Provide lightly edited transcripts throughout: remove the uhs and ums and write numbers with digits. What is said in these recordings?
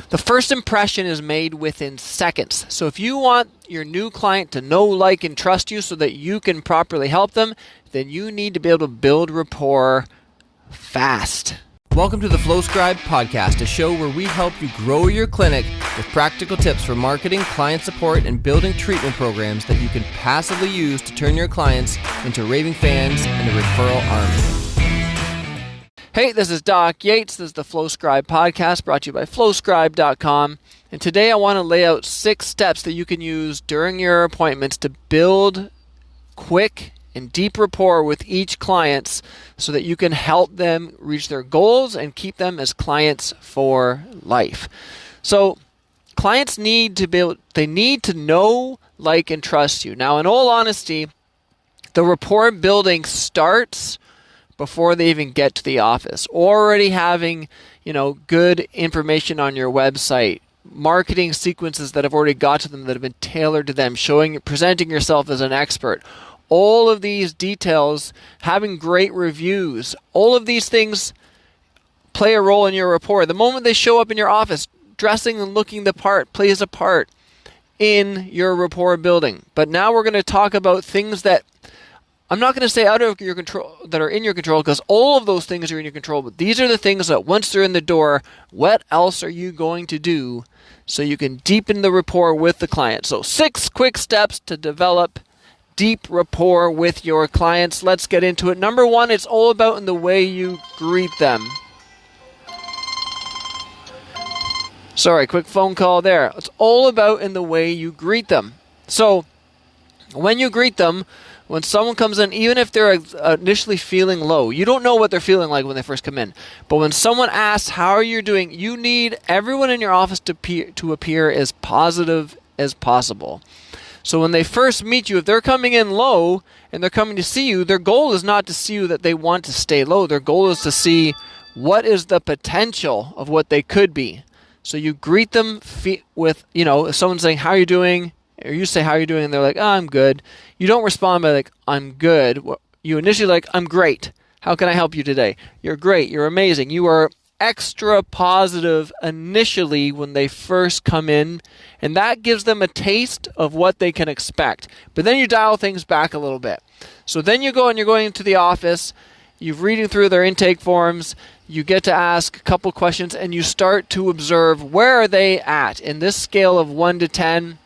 The first impression is made within seconds. So if you want your new client to know, like, and trust you so that you can properly help them, then you need to be able to build rapport fast. Welcome to the FlowScribe podcast, a show where we help you grow your clinic with practical tips for marketing, client support, and building treatment programs that you can passively use to turn your clients into raving fans and a referral army. Hey, this is Doc Yates. This is the FlowScribe podcast brought to you by FlowScribe.com. And today I want to lay out 6 steps that you can use during your appointments to build quick and deep rapport with each client so that you can help them reach their goals and keep them as clients for life. So clients need to know, like, and trust you. Now, in all honesty, the rapport building starts before they even get to the office. Already having, good information on your website, marketing sequences that have already got to them that have been tailored to them, presenting yourself as an expert. All of these details, having great reviews, all of these things play a role in your rapport. The moment they show up in your office, dressing and looking the part plays a part in your rapport building. But now we're going to talk about things that I'm not going to say out of your control, that are in your control, because all of those things are in your control. But these are the things that once they're in the door, what else are you going to do so you can deepen the rapport with the client? So 6 quick steps to develop deep rapport with your clients. Let's get into it. Number 1, it's all about in the way you greet them. Sorry, quick phone call there. It's all about in the way you greet them. So when you greet them, when someone comes in, even if they're initially feeling low, you don't know what they're feeling like when they first come in. But when someone asks, how are you doing? You need everyone in your office to appear as positive as possible. So when they first meet you, if they're coming in low and they're coming to see you, their goal is not to see you that they want to stay low. Their goal is to see what is the potential of what they could be. So you greet them with, if someone's saying, how are you doing? Or you say, how are you doing? And they're like, I'm good. You don't respond by like, I'm good. You initially like, I'm great. How can I help you today? You're great. You're amazing. You are extra positive initially when they first come in, and that gives them a taste of what they can expect. But then you dial things back a little bit. So then you go and you're going into the office, you're reading through their intake forms, you get to ask a couple questions, and you start to observe where are they at in this scale of 1 to 10.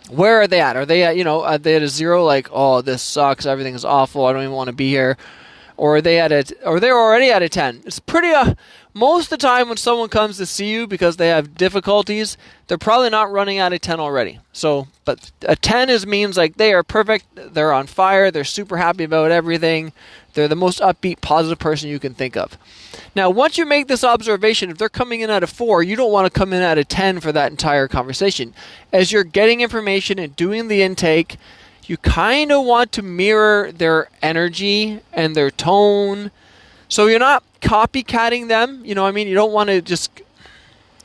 Where are they at? Are they at, are they at a 0, like, oh, this sucks, everything is awful, I don't even want to be here? Or are they or they're already at a 10? It's pretty, most of the time when someone comes to see you because they have difficulties, they're probably not running at a 10 already. So, but a 10 means like they are perfect, they're on fire, they're super happy about everything, they're the most upbeat, positive person you can think of. Now, once you make this observation, if they're coming in at a 4, you don't want to come in at a 10 for that entire conversation. As you're getting information and doing the intake, you kind of want to mirror their energy and their tone. So you're not copycatting them. You don't want to just...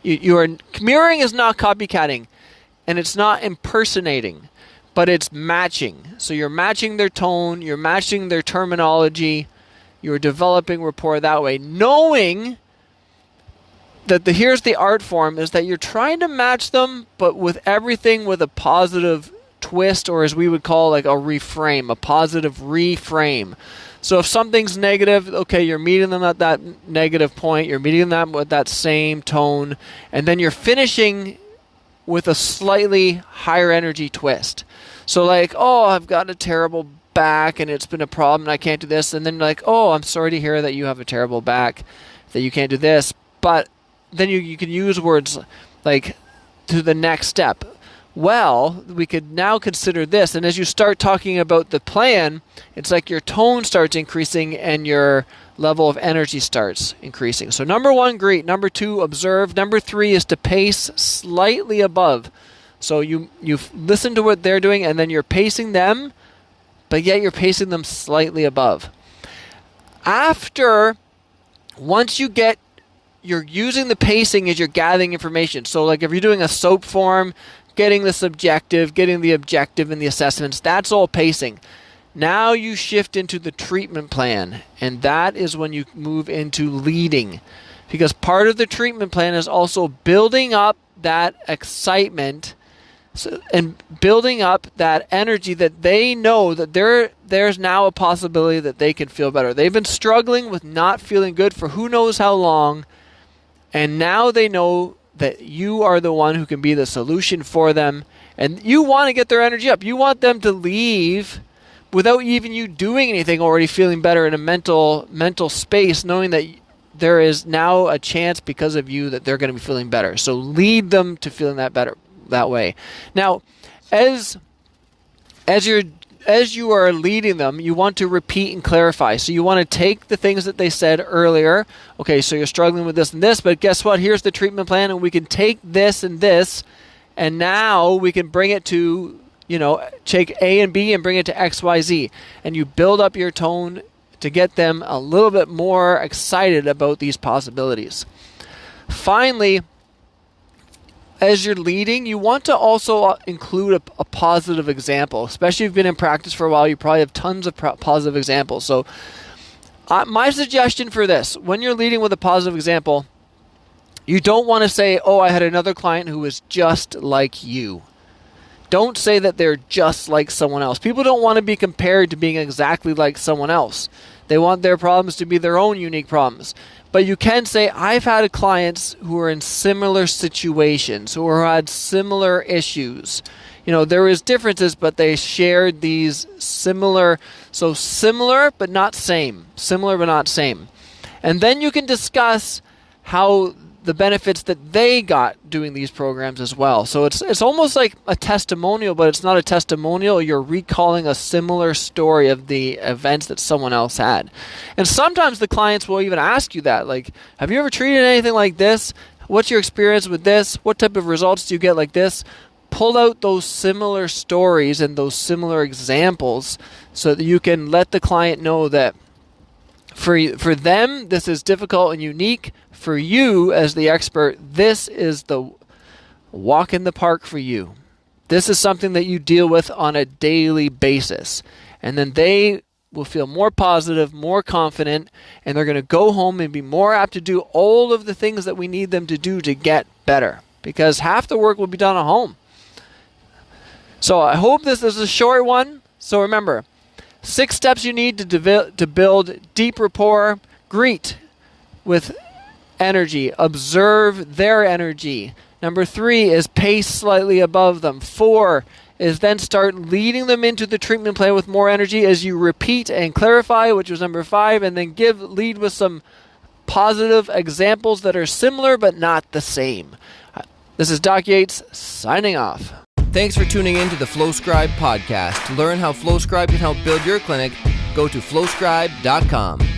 Mirroring is not copycatting, and it's not impersonating, but it's matching. So you're matching their tone, you're matching their terminology, you're developing rapport that way, knowing that here's the art form, is that you're trying to match them, but with everything with a positive twist, or as we would call like a reframe, a positive reframe. So if something's negative, okay, you're meeting them at that negative point, you're meeting them with that same tone, and then you're finishing with a slightly higher energy twist. So like, oh, I've got a terrible back and it's been a problem and I can't do this. And then like, oh, I'm sorry to hear that you have a terrible back, that you can't do this. But then you can use words like to the next step. Well, we could now consider this. And as you start talking about the plan, it's like your tone starts increasing and your level of energy starts increasing. So number 1, greet. Number 2, observe. Number 3 is to pace slightly above. So you've listened to what they're doing and then you're pacing them, but yet you're pacing them slightly above. Once you're using the pacing as you're gathering information. So like if you're doing a SOAP form, getting the subjective, getting the objective and the assessments, that's all pacing. Now you shift into the treatment plan, and that is when you move into leading. because part of the treatment plan is also building up that excitement and building up that energy that they know that there's now a possibility that they can feel better. They've been struggling with not feeling good for who knows how long, and now they know that you are the one who can be the solution for them, and you want to get their energy up. You want them to leave without even you doing anything, already feeling better in a mental space, knowing that there is now a chance because of you that they're going to be feeling better. So lead them to feeling that way. Now, as you are leading them, you want to repeat and clarify. So you want to take the things that they said earlier. Okay, so you're struggling with this and this, but guess what? Here's the treatment plan, and we can take this and this, and now we can bring it to, take A and B and bring it to X, Y, Z. And you build up your tone to get them a little bit more excited about these possibilities. Finally, as you're leading, you want to also include a positive example. Especially if you've been in practice for a while, you probably have tons of positive examples. So my suggestion for this, when you're leading with a positive example, you don't want to say, oh, I had another client who was just like you. Don't say that they're just like someone else. People don't want to be compared to being exactly like someone else. They want their problems to be their own unique problems. But you can say, I've had clients who are in similar situations, who had similar issues. There is differences, but they shared these similar but not same. Similar but not same. And then you can discuss how the benefits that they got doing these programs as well. So it's almost like a testimonial, but it's not a testimonial. You're recalling a similar story of the events that someone else had. And sometimes the clients will even ask you that, like, have you ever treated anything like this? What's your experience with this? What type of results do you get like this? Pull out those similar stories and those similar examples so that you can let the client know that for them, this is difficult and unique. For you, as the expert, this is the walk in the park for you. This is something that you deal with on a daily basis. And then they will feel more positive, more confident, and they're going to go home and be more apt to do all of the things that we need them to do to get better. Because half the work will be done at home. So I hope this is a short one. So remember, 6 steps you need to build deep rapport. Greet with energy. Observe their energy. Number 3 is pace slightly above them. 4 is then start leading them into the treatment plan with more energy as you repeat and clarify, which was number 5, and then lead with some positive examples that are similar but not the same. This is Doc Yates signing off. Thanks for tuning in to the FlowScribe podcast. To learn how FlowScribe can help build your clinic, go to flowscribe.com.